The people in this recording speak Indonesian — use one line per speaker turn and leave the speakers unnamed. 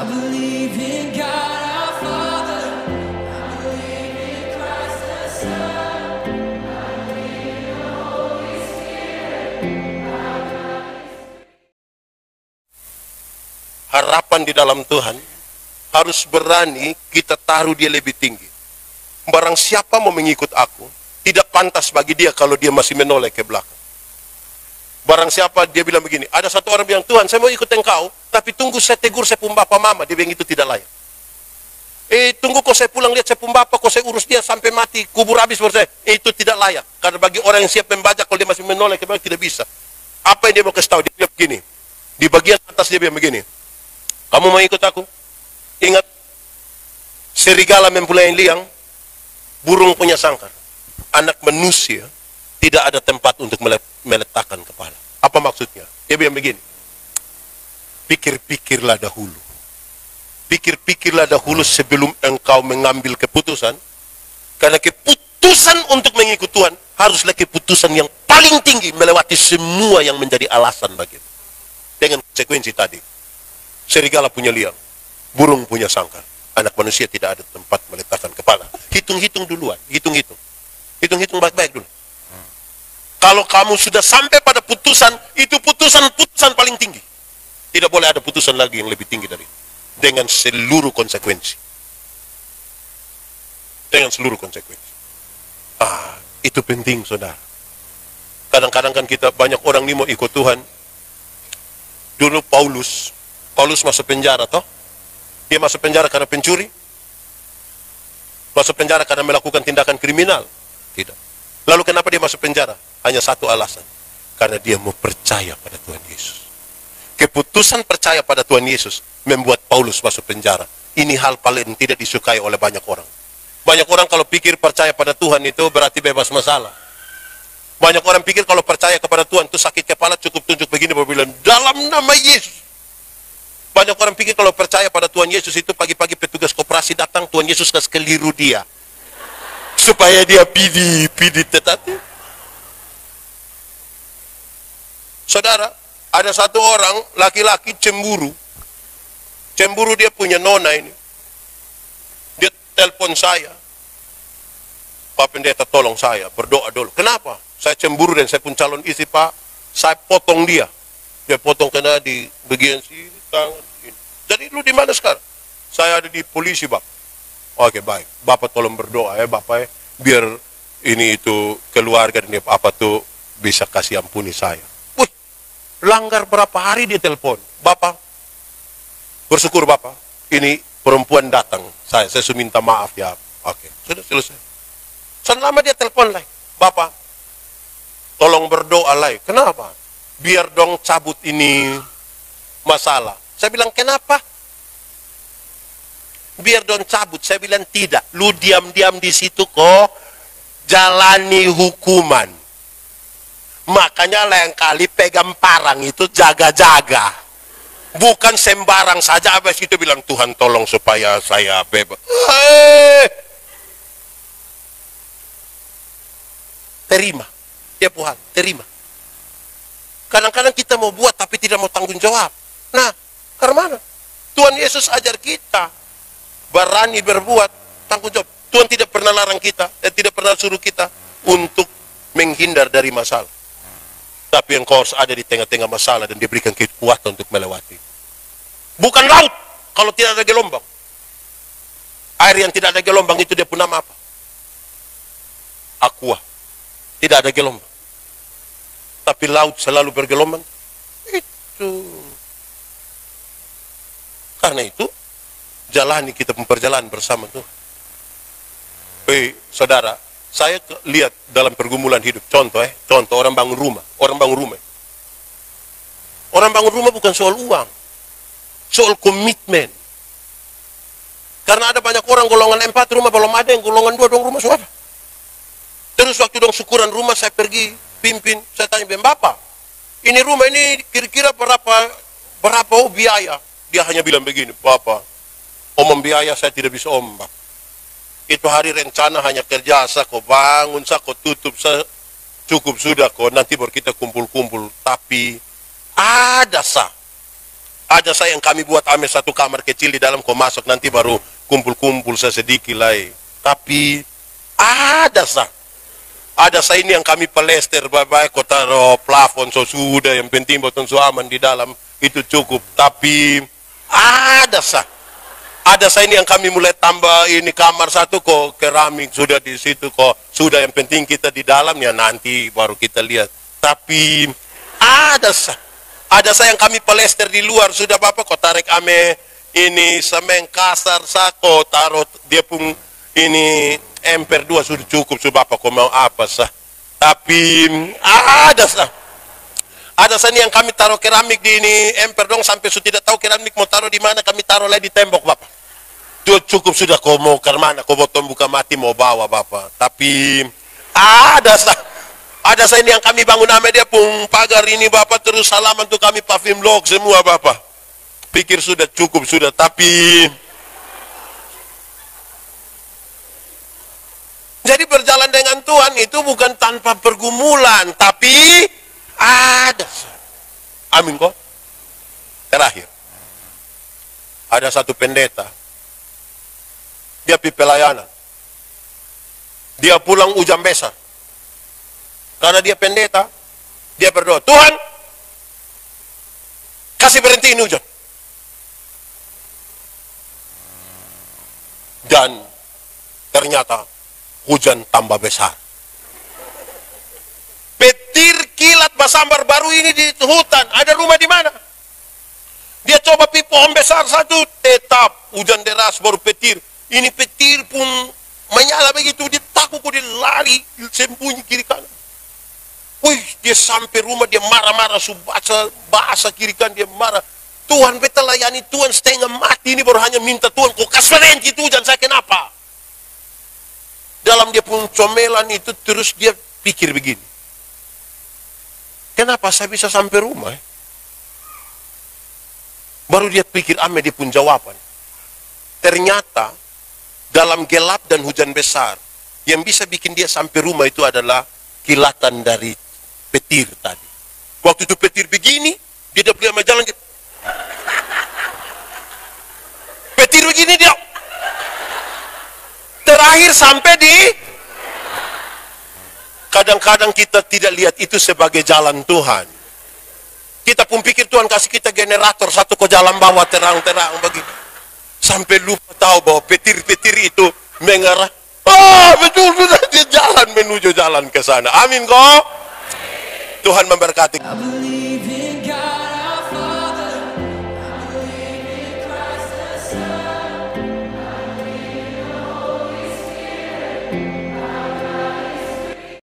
I believe in God our Father. I believe in Christ the Son. I believe in the Holy Spirit.
Harapan di dalam Tuhan harus berani kita taruh dia lebih tinggi. Barang siapa mau mengikut aku, tidak pantas bagi dia kalau dia masih menoleh ke belakang. Barang siapa dia bilang begini, ada satu orang bilang, Tuhan saya mau ikut engkau, tapi tunggu saya tegur saya pun bapa mama. Dia bilang itu tidak layak. Tunggu kok saya pulang lihat saya pun bapa, kok saya urus dia sampai mati, kubur habis baru saya. Itu tidak layak. Karena bagi orang yang siap membaca, kalau dia masih menoleh ke belakang tidak bisa. Apa yang dia mau kasih tahu? Dia bilang begini, di bagian atas dia bilang begini, kamu mau ikut aku? Ingat, serigala mempunyai liang, burung punya sangkar. Anak manusia tidak ada tempat untuk meletakkan kepala. Apa maksudnya? Dia bilang begini, pikir-pikirlah dahulu. Pikir-pikirlah dahulu sebelum engkau mengambil keputusan. Karena keputusan untuk mengikut Tuhan haruslah keputusan yang paling tinggi, melewati semua yang menjadi alasan bagimu. Dengan konsekuensi tadi, serigala punya liang, burung punya sangkar. Anak manusia tidak ada tempat meletakkan kepala. Hitung-hitung duluan, hitung-hitung. Hitung-hitung baik-baik dulu. Kalau kamu sudah sampai pada putusan, itu putusan paling tinggi. Tidak boleh ada putusan lagi yang lebih tinggi dari itu. Dengan seluruh konsekuensi. Dengan seluruh konsekuensi. Itu penting, saudara. Kadang-kadang kan kita, banyak orang ini mau ikut Tuhan. Dulu Paulus masuk penjara, toh? Dia masuk penjara karena pencuri? Masuk penjara karena melakukan tindakan kriminal? Tidak. Lalu kenapa dia masuk penjara? Hanya satu alasan. Karena dia mau percaya pada Tuhan Yesus. Keputusan percaya pada Tuhan Yesus membuat Paulus masuk penjara. Ini hal paling tidak disukai oleh banyak orang. Banyak orang kalau pikir percaya pada Tuhan itu berarti bebas masalah. Banyak orang pikir kalau percaya kepada Tuhan itu sakit kepala cukup tunjuk begini baru bilang dalam nama Yesus. Banyak orang pikir kalau percaya pada Tuhan Yesus itu pagi-pagi petugas koperasi datang, Tuhan Yesus kasih keliru dia. Supaya dia pidi tetapi. Saudara, ada satu orang laki-laki cemburu. Cemburu dia punya nona ini. Dia telepon saya. Pak Pendeta tolong saya, berdoa dulu. Kenapa? Saya cemburu dan saya pun calon istri, Pak. Saya potong dia. Dia potong kena di bagian sini, tangan ini. Jadi lu di mana sekarang? Saya ada di polisi, Bapak. Oke, baik. Bapak tolong berdoa ya, Bapak ya. Biar ini itu keluarga dan apa tuh bisa kasih ampuni saya. Wih, langgar berapa hari dia telepon. Bapak, bersyukur Bapak. Ini perempuan datang. Saya minta maaf ya. Oke, sudah selesai. Selama dia telepon lagi. Bapak, tolong berdoa lagi. Kenapa? Biar dong cabut ini masalah. Saya bilang, kenapa? Biar dong cabut. Saya bilang, tidak. Lu diam-diam di situ kok. Jalani hukuman. Makanya lain kali pegang parang itu jaga-jaga. Bukan sembarang saja. Habis itu bilang, Tuhan tolong supaya saya bebas. Terima. Ya Tuhan, terima. Kadang-kadang kita mau buat tapi tidak mau tanggung jawab. Nah, karena mana? Tuhan Yesus ajar kita berani berbuat, tanggung jawab. Tuhan tidak pernah larang kita, tidak pernah suruh kita untuk menghindar dari masalah. Tapi engkau harus ada di tengah-tengah masalah dan diberikan kekuatan untuk melewati. Bukan laut kalau tidak ada gelombang. Air yang tidak ada gelombang itu dia pun nama apa? Aqua. Tidak ada gelombang. Tapi laut selalu bergelombang. Itu. Karena itu, jalani kita perjalanan bersama Tuhan. Saudara, saya lihat dalam pergumulan hidup. Contoh orang bangun rumah. Orang bangun rumah bukan soal uang. Soal komitmen. Karena ada banyak orang golongan 4 rumah belum ada, yang golongan 2 dong rumah suara. Terus waktu dong syukuran rumah saya pergi pimpin, saya tanya Bapak, ini rumah ini kira-kira berapa biaya? Dia hanya bilang begini, Bapak, biaya saya tidak bisa ombak. Itu hari rencana hanya kerja kok bangun kok tutup cukup sudah kok, nanti baru kita kumpul-kumpul. Tapi ada Ada saya yang kami buat ame satu kamar kecil di dalam, kau masuk nanti baru kumpul-kumpul sedikit lah. Tapi ada saya ini yang kami pelester, baik kau taruh plafon so sudah, yang penting botol aman di dalam itu cukup. Tapi ada saya ini yang kami mulai tambah ini kamar satu kok keramik sudah di situ kok sudah, yang penting kita di dalam ya nanti baru kita lihat. Tapi ada saya yang kami pelester di luar sudah, bapak kok tarik ame ini semen kasar sako taruh dia pun ini emper 2 sudah cukup sudah, bapak kok mau apa Tapi ada saya ini yang kami taruh keramik di ini emper dong sampai sudah tidak tahu keramik mau taruh di mana, kami taruh lagi di tembok bapak. Itu cukup sudah, kau mau ke mana, kau botol buka mati mau bawa bapak. Tapi ada saya ini yang kami bangun ame dia pun pagar ini bapak, terus halaman tuh kami paving block semua bapak. Pikir sudah cukup sudah, tapi jadi berjalan dengan Tuhan itu bukan tanpa pergumulan, tapi ada. Amin kok. Terakhir, ada satu pendeta, dia pergi pelayanan, dia pulang hujan besar. Karena dia pendeta, dia berdoa, Tuhan, kasih berhentiin hujan. Dan ternyata hujan tambah besar. Petir kilat basambar baru ini di hutan, ada rumah di mana? Dia coba pi pohon besar satu, tetap hujan deras baru petir. Ini petir pun menyala begitu, dia takut, dia lari, sembunyi kiri kanan. Wih, dia sampai rumah, dia marah-marah, bahasa kiri kan dia marah. Tuhan, beta layani Tuhan setengah mati ini baru hanya minta Tuhan, kok kasih berhenti hujan, saya kenapa? Dalam dia pun comelan itu, terus dia pikir begini. Kenapa saya bisa sampai rumah? Baru dia pikir, ame dia pun jawaban. Ternyata, dalam gelap dan hujan besar, yang bisa bikin dia sampai rumah itu adalah kilatan dari petir tadi. Waktu itu petir begini, dia udah beli sama jalan gitu. Petir begini dia. Terakhir sampai di. Kadang-kadang kita tidak lihat itu sebagai jalan Tuhan. Kita pun pikir Tuhan kasih kita generator satu ke jalan bawah terang-terang begitu. Sampai lupa tahu bahwa petir-petir itu mengarah. Betul sudah dia jalan menuju jalan ke sana. Amin kok. Tuhan memberkati.
I believe in God our Father. I believe in Christ the Son. I believe in the Holy Spirit.